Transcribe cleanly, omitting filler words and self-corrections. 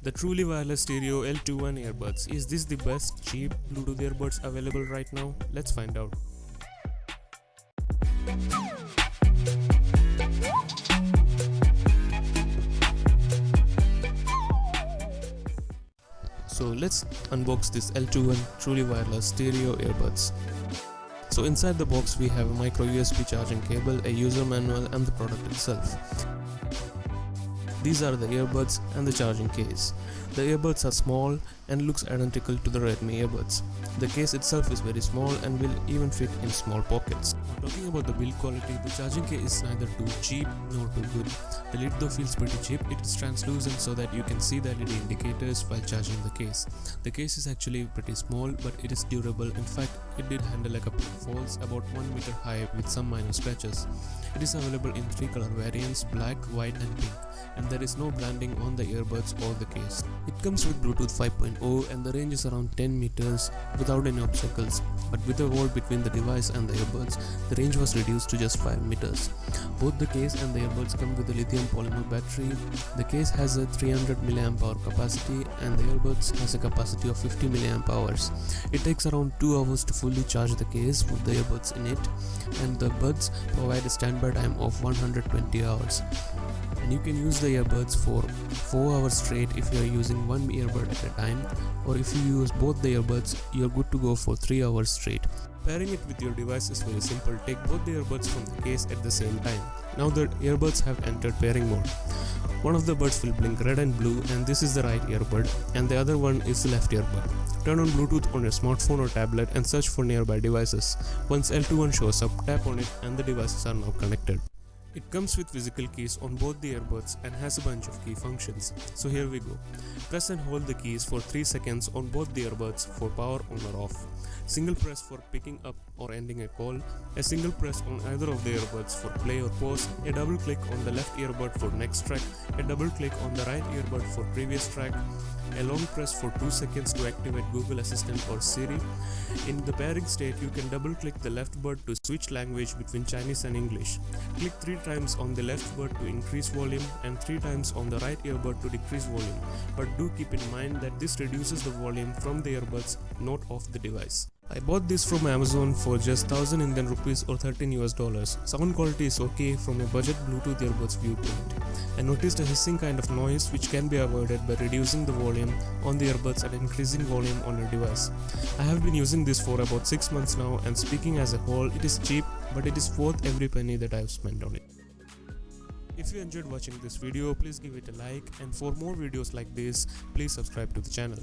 The truly wireless stereo L21 earbuds. Is this the best cheap Bluetooth earbuds available right now? Let's find out. So let's unbox this L21 truly wireless stereo earbuds. So inside the box we have a micro USB charging cable, a user manual and the product itself. These are the earbuds and the charging case. The earbuds are small and looks identical to the Redmi earbuds. The case itself is very small and will even fit in small pockets. Now talking about the build quality, the charging case is neither too cheap nor too good. The lid though feels pretty cheap. It is translucent so that you can see the LED indicators while charging the case. The case is actually pretty small but it is durable. In fact, it did handle a couple of falls about 1 meter high with some minor scratches. It is available in 3 color variants, black, white and pink, and there is no branding on the earbuds or the case. It comes with Bluetooth 5.0 and the range is around 10 meters without any obstacles, but with a wall between the device and the earbuds, the range was reduced to just 5 meters. Both the case and the earbuds come with a lithium polymer battery. The case has a 300 mAh capacity and the earbuds has a capacity of 50 mAh. It takes around 2 hours to fully charge the case with the earbuds in it, and the buds provide a standby time of 120 hours. And you can use the earbuds for 4 hours straight if you are using one earbud at a time, or if you use both the earbuds, you are good to go for 3 hours straight. Pairing it with your device is very simple. Take both the earbuds from the case at the same time. Now the earbuds have entered pairing mode. One of the buds will blink red and blue, and this is the right earbud, and the other one is the left earbud. Turn on Bluetooth on your smartphone or tablet and search for nearby devices. Once L21 shows up, tap on it and the devices are now connected. It comes with physical keys on both the earbuds and has a bunch of key functions. So here we go. Press and hold the keys for 3 seconds on both the earbuds for power on or off. Single press for picking up or ending a call. A single press on either of the earbuds for play or pause. A double click on the left earbud for next track. A double click on the right earbud for previous track. A long press for 2 seconds to activate Google Assistant or Siri. In the pairing state, you can double click the left bud to switch language between Chinese and English. Click 3 times on the left bud to increase volume and 3 times on the right earbud to decrease volume. But do keep in mind that this reduces the volume from the earbuds, not of the device. I bought this from Amazon for just 1000 Indian rupees or $13 US. Sound quality is okay from a budget Bluetooth earbuds viewpoint. I noticed a hissing kind of noise which can be avoided by reducing the volume on the earbuds and increasing volume on your device. I have been using this for about 6 months now, and speaking as a whole, it is cheap, but it is worth every penny that I have spent on it. If you enjoyed watching this video, please give it a like, and for more videos like this, please subscribe to the channel.